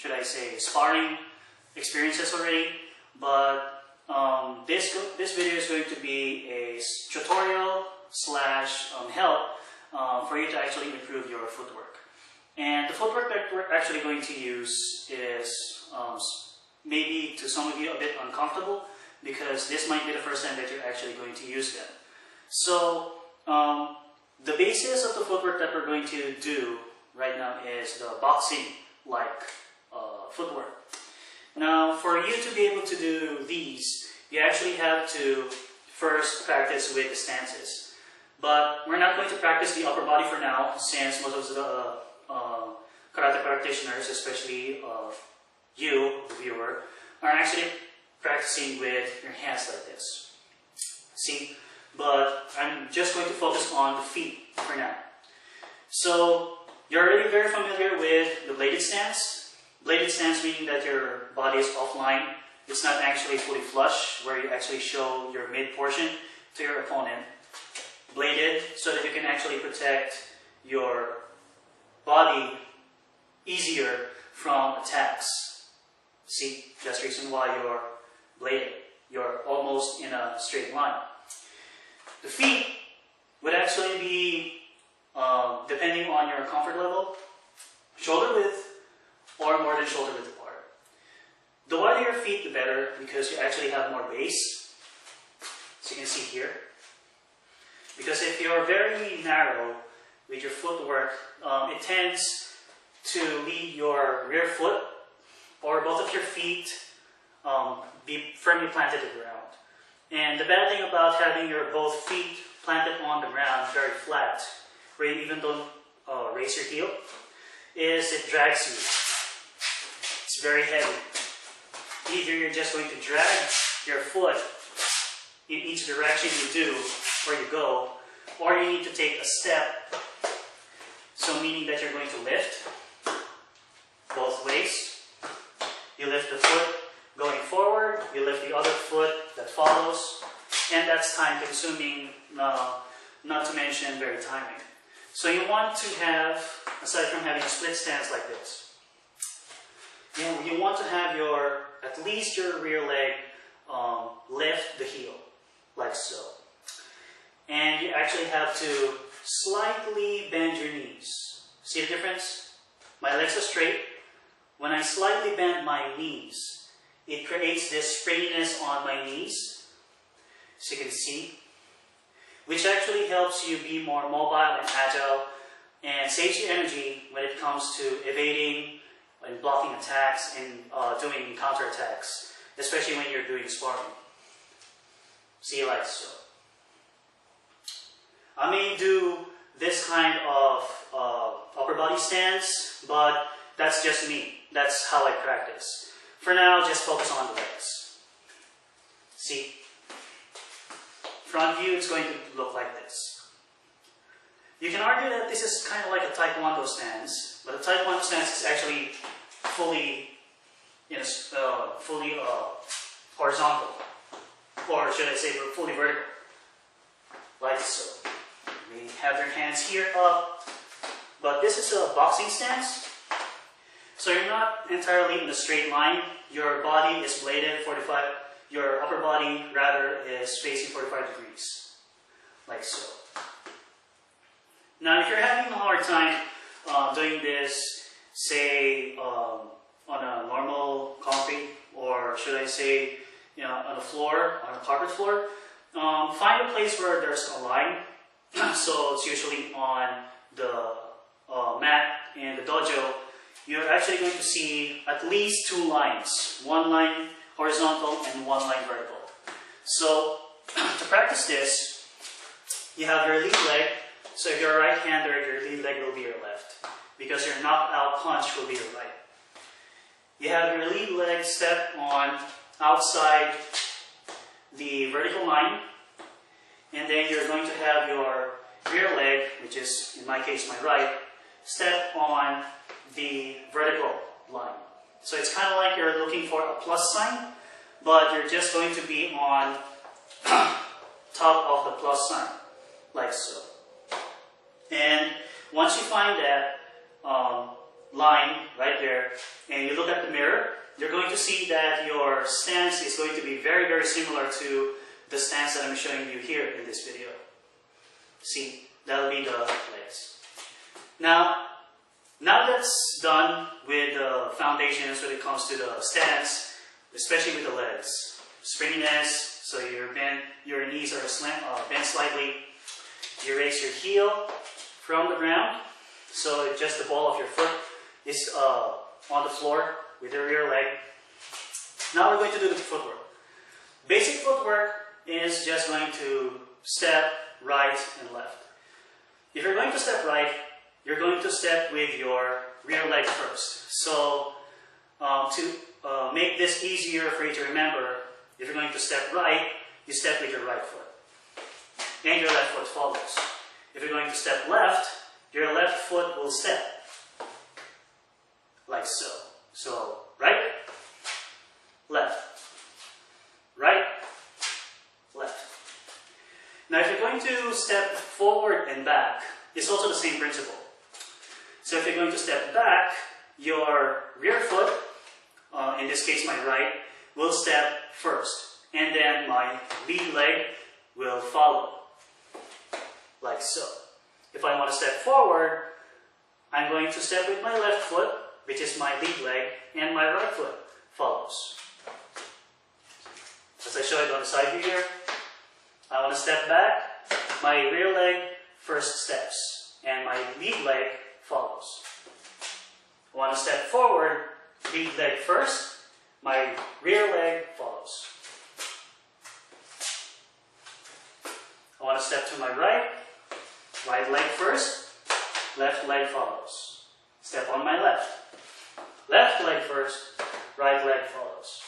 should I say, sparring experiences already, but this video is going to be a tutorial slash help for you to actually improve your footwork. And the footwork that we're actually going to use is maybe to some of you a bit uncomfortable, because this might be the first time that you're actually going to use them. So the basis of the footwork that we're going to do right now is the boxing-like footwork. Now, for you to be able to do these, you actually have to first practice with the stances. But we're not going to practice the upper body for now, since most of the karate practitioners, especially you, the viewer, are actually practicing with your hands like this. See? But I'm just going to focus on the feet for now. So, you're already very familiar with the bladed stance. Bladed stance meaning that your body is offline. It's not actually fully flush, where you actually show your mid portion to your opponent. Bladed, so that you can actually protect your body easier from attacks. See, that's the reason why you're bladed. You're almost in a straight line. The feet would actually be, depending on your comfort level, shoulder width or more than shoulder width apart. The wider your feet, the better, because you actually have more base. So you can see here. Because if you're very narrow with your footwork, it tends to lead your rear foot or both of your feet be firmly planted to the ground. And the bad thing about having your both feet planted on the ground very flat, where you even don't raise your heel, is it drags you. It's very heavy. Either you're just going to drag your foot in each direction you do or you go, or you need to take a step. So meaning that you're going to lift both ways. You lift the foot going forward, you lift the other foot that follows, and that's time consuming, not to mention very timing. So you want to have, aside from having a split stance like this, you want to have at least your rear leg lift the heel, like so. And you actually have to slightly bend your knees. See the difference? My legs are straight. When I slightly bend my knees, it creates this springiness on my knees, so you can see, which actually helps you be more mobile and agile and saves you energy when it comes to evading and blocking attacks and doing counterattacks, especially when you're doing sparring. See, like so. I may do this kind of upper body stance, but that's just me. That's how I practice. For now, just focus on the legs. See? Front view is going to look like this. You can argue that this is kind of like a Taekwondo stance, but a Taekwondo stance is actually fully horizontal, or should I say fully vertical, like so. You have your hands here up, but this is a boxing stance. So you're not entirely in a straight line. Your body is bladed 45, your upper body rather is facing 45 degrees, like so. Now if you're having a hard time doing this, say on a normal concrete, or should I say on the floor, on a carpet floor, find a place where there's a line. So it's usually on the mat in the dojo. You're actually going to see at least two lines. One line horizontal and one line vertical. So to practice this, you have your lead leg. So if you're a right-hander, your lead leg will be your left, because your knockout punch will be your right. You have your lead leg step on outside the vertical line, and then you're going to have your rear leg, which is in my case my right, step on the vertical line. So it's kind of like you're looking for a plus sign, but you're just going to be on top of the plus sign, like so. And once you find that, line right there, and you look at the mirror, you're going to see that your stance is going to be very, very similar to the stance that I'm showing you here in this video. See, that'll be the legs. Now that's done with the foundations when it comes to the stance, especially with the legs. Springiness, so your knees are bent slightly. You raise your heel from the ground, so just the ball of your foot is on the floor with your rear leg. Now we're going to do the footwork. Basic footwork is just going to step right and left. If you're going to step right, you're going to step with your rear leg first. So to make this easier for you to remember, if you're going to step right, you step with your right foot. And your left foot follows. If you're going to step left, your left foot will step. Like so. So, right, left, right, left. Now if you're going to step forward and back, it's also the same principle. So if you're going to step back, your rear foot, in this case my right, will step first. And then my lead leg will follow. Like so. If I want to step forward, I'm going to step with my left foot, which is my lead leg, and my right foot follows. As I showed on the side view here, I want to step back, my rear leg first steps, and my lead leg follows. I want to step forward, lead leg first, my rear leg follows. I want to step to my right, right leg first, left leg follows. Step on my left. Left leg first, right leg follows.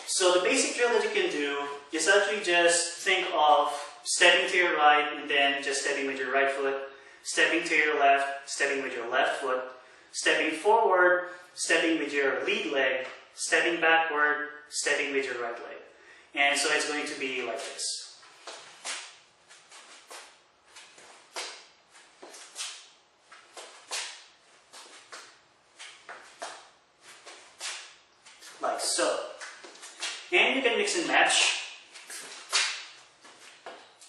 So the basic drill that you can do is actually just think of stepping to your right and then just stepping with your right foot, stepping to your left, stepping with your left foot, stepping forward, stepping with your lead leg, stepping backward, stepping with your right leg. And so it's going to be like this. Like so. And you can mix and match.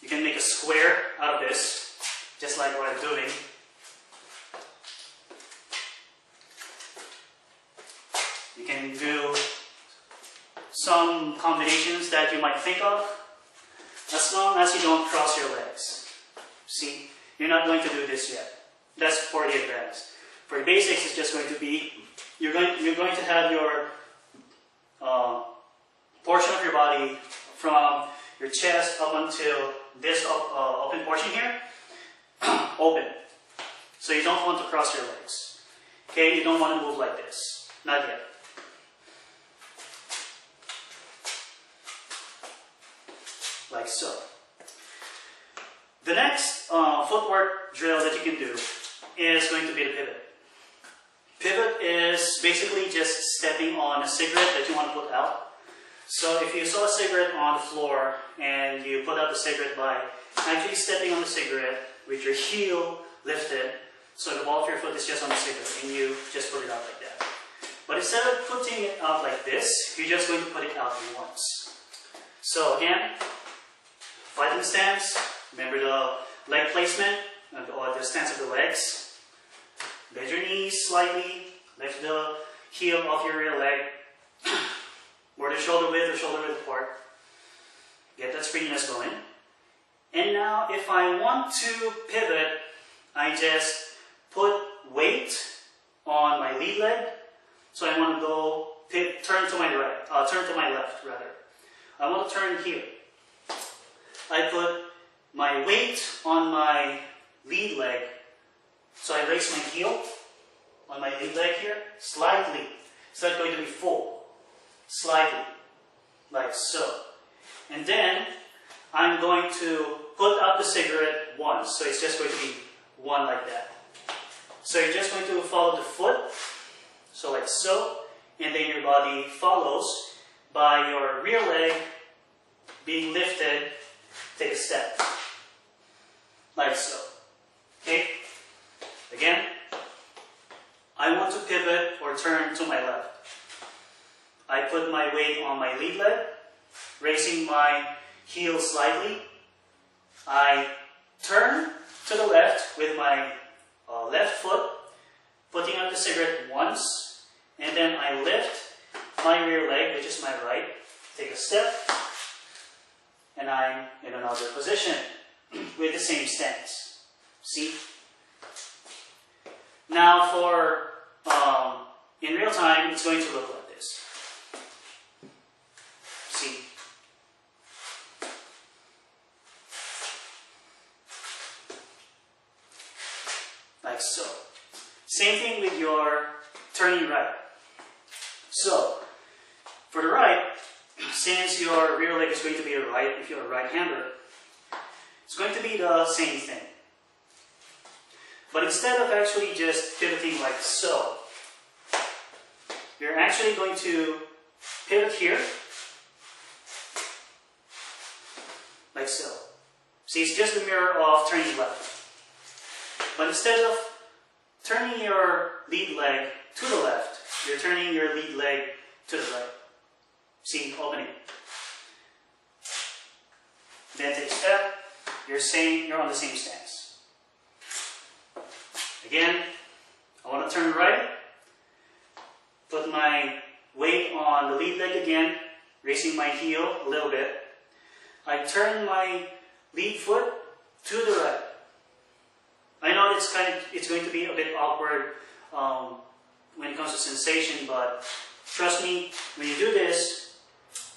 You can make a square out of this, just like what I'm doing. You can do some combinations that you might think of, as long as you don't cross your legs. See, you're not going to do this yet. That's for the advanced. For basics, it's just going to be, you're going to have your portion of your body from your chest up until this open portion here, open. So you don't want to cross your legs. Okay, you don't want to move like this. Not yet. Like so. The next footwork drill that you can do is going to be the pivot. Pivot is basically just stepping on a cigarette that you want to put out. So if you saw a cigarette on the floor and you put out the cigarette by actually stepping on the cigarette with your heel lifted, so the ball of your foot is just on the cigarette and you just put it out like that. But instead of putting it out like this, you're just going to put it out once. So again, fighting stance, remember the leg placement or the stance of the legs. Bend your knees slightly, lift the heel of your rear leg, more than shoulder width apart. Get that springiness going. And now if I want to pivot, I just put weight on my lead leg. So I want to go turn to my right, turn to my left rather. I want to turn here. I put my weight on my lead leg. So I raise my heel on my lead leg here, slightly. It's not going to be full. Slightly, like so. And then I'm going to put out the cigarette once. So it's just going to be one like that. So you're just going to follow the foot, so like so, and then your body follows by your rear leg being lifted. Take a step, like so. Okay? Again, I want to pivot or turn to my left. I put my weight on my lead leg, raising my heel slightly. I turn to the left with my left foot, putting out the cigarette once, and then I lift my rear leg, which is my right, take a step, and I'm in another position with the same stance. See? Now for, in real time, it's going to look like this. See? Like so. Same thing with your turning right. So, for the right, since your rear leg is going to be a right, if you're a right-hander, it's going to be the same thing. But instead of actually just pivoting like so, you're actually going to pivot here, like so. See, it's just the mirror of turning left. But instead of turning your lead leg to the left, you're turning your lead leg to the right. See, opening. Then take a step. You're on the same stance. Again, I want to turn right. Put my weight on the lead leg again, raising my heel a little bit. I turn my lead foot to the right. I know it's going to be a bit awkward when it comes to sensation, but trust me, when you do this,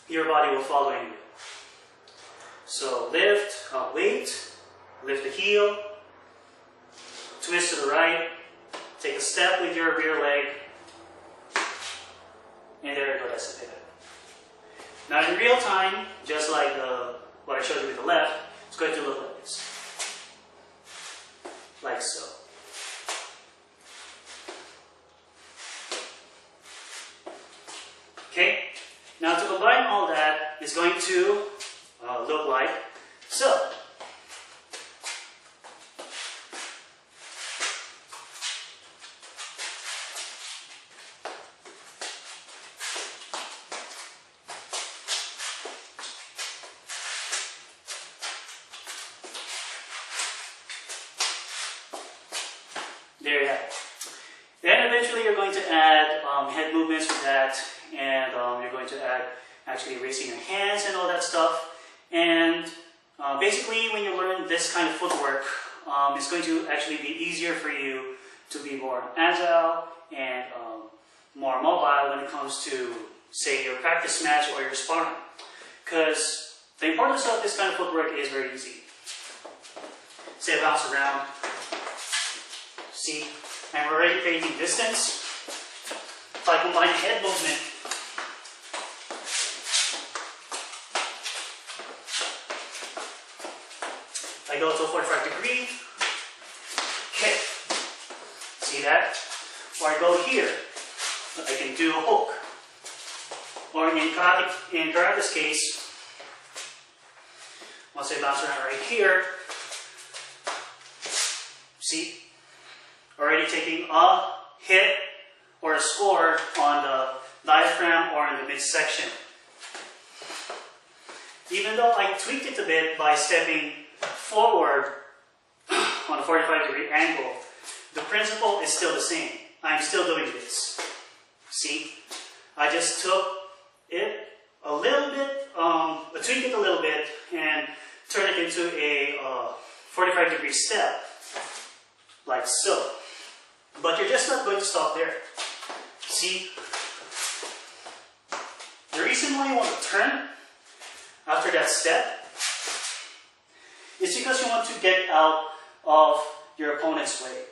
your body will follow you. So lift, weight, lift the heel, twist to the right, take a step with your rear leg, and there you go, that's the pivot. Now in real time, just like what I showed you with the left, it's going to look like this. Like so. Okay, now to combine all that is going to look like so. There you have it. Then eventually you're going to add head movements with that, and you're going to add actually raising your hands and all that stuff. And basically when you learn this kind of footwork, it's going to actually be easier for you to be more agile and more mobile when it comes to, say, your practice match or your sparring. Because the importance of this kind of footwork is very easy. Say I bounce around. See, I'm already creating distance. If I combine head movement, I go to a 45-degree, kick. See that? Or I go here, I can do a hook. Or in karate's case, once I bounce around right here, see? Already taking a hit or a score on the diaphragm or in the midsection. Even though I tweaked it a bit by stepping forward on a 45-degree angle, the principle is still the same. I'm still doing this. See? I just took it a little bit, tweaked it a little bit, and turned it into a 45-degree step, like so. But you're just not going to stop there. See? The reason why you want to turn after that step is because you want to get out of your opponent's way.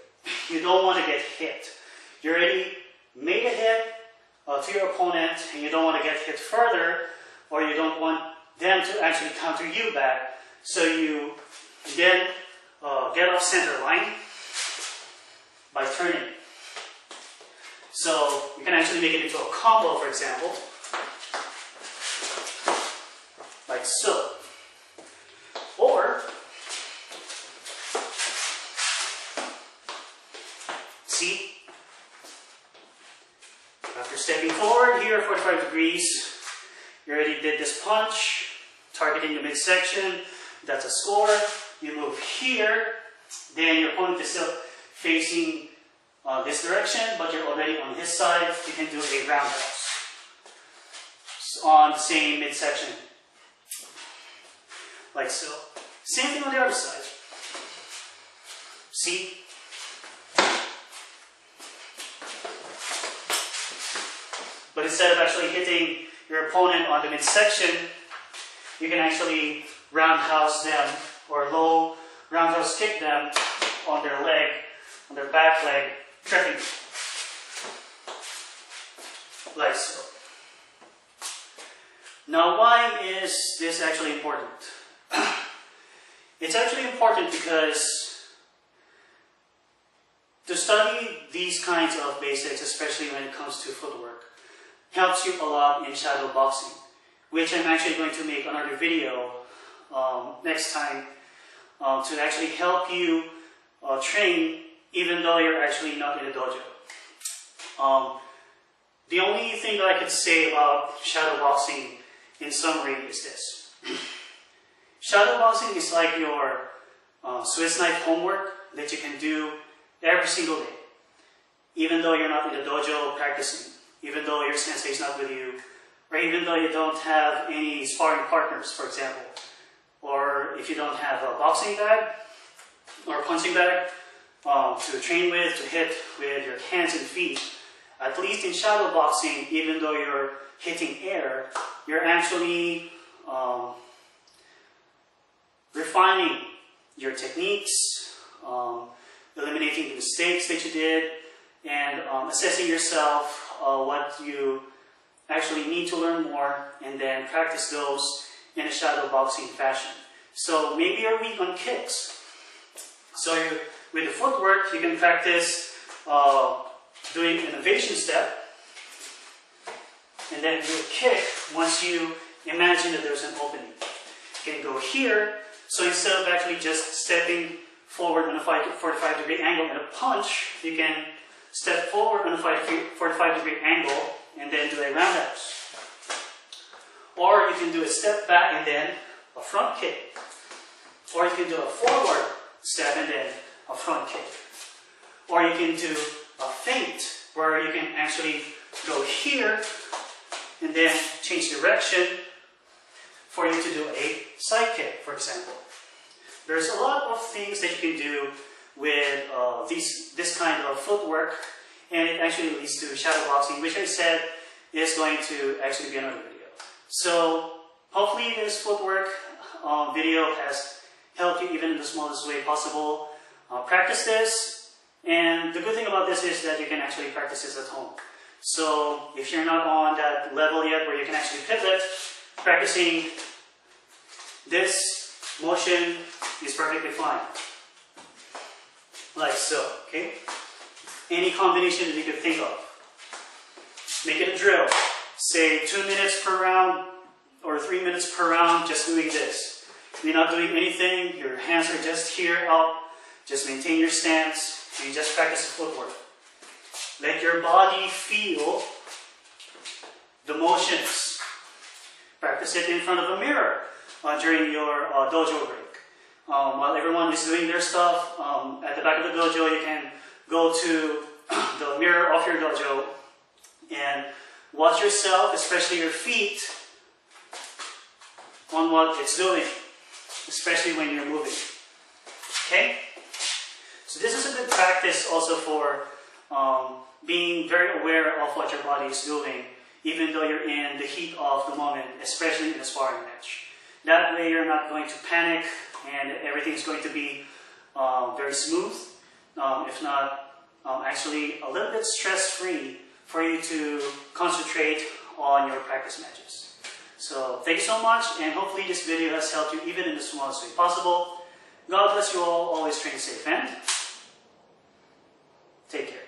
You don't want to get hit. You already made a hit to your opponent, and you don't want to get hit further, or you don't want them to actually counter you back. So you then get off center line by turning. So you can actually make it into a combo, for example, like so. Or, see, forward here, 45 degrees. You already did this punch, targeting the midsection. That's a score. You move here, then your opponent is still facing this direction, but you're already on his side. You can do a roundhouse on the same midsection, like so. Same thing on the other side. See? But instead of actually hitting your opponent on the midsection, you can actually roundhouse them or low roundhouse kick them on their leg, on their back leg, tripping like so. Now, why is this actually important? It's actually important because to study these kinds of basics, especially when it comes to footwork, helps you a lot in shadow boxing, which I'm actually going to make another video next time to actually help you train even though you're actually not in a dojo. The only thing that I could say about shadow boxing in summary is this. Shadow boxing is like your Swiss knife homework that you can do every single day, even though you're not in the dojo practicing, even though your sensei is not with you, or even though you don't have any sparring partners, for example, or if you don't have a boxing bag or a punching bag to train with, to hit with your hands and feet. At least in shadow boxing, even though you're hitting air, you're actually refining your techniques, eliminating the mistakes that you did, and assessing yourself, what you actually need to learn more, and then practice those in a shadow boxing fashion. So maybe you're weak on kicks. So with the footwork, you can practice doing an evasion step, and then do a kick once you imagine that there's an opening. You can go here, so instead of actually just stepping forward on a 45-degree angle and a punch, you can step forward on a 45-degree angle and then do a roundhouse. Or you can do a step back and then a front kick. Or you can do a forward step and then a front kick. Or you can do a feint where you can actually go here and then change direction for you to do a side kick, for example. There's a lot of things that you can do with this kind of footwork, and it actually leads to shadow boxing, which I said is going to actually be another video. So hopefully this footwork video has helped you even in the smallest way possible. Practice this, and the good thing about this is that you can actually practice this at home. So if you're not on that level yet where you can actually pivot, practicing this motion is perfectly fine. Like so, okay? Any combination that you could think of. Make it a drill. Say 2 minutes per round or 3 minutes per round just doing this. You're not doing anything, your hands are just here out. Just maintain your stance and you just practice the footwork. Let your body feel the motions. Practice it in front of a mirror during your dojo break. While everyone is doing their stuff, at the back of the dojo you can go to the mirror of your dojo and watch yourself, especially your feet, on what it's doing, especially when you're moving. Okay? So this is a good practice also for being very aware of what your body is doing, even though you're in the heat of the moment, especially in a sparring match. That way you're not going to panic and everything's going to be very smooth, if not actually a little bit stress-free for you to concentrate on your practice matches. So thank you so much, and hopefully this video has helped you even in the smallest way possible. God bless you all, always train safe, and take care.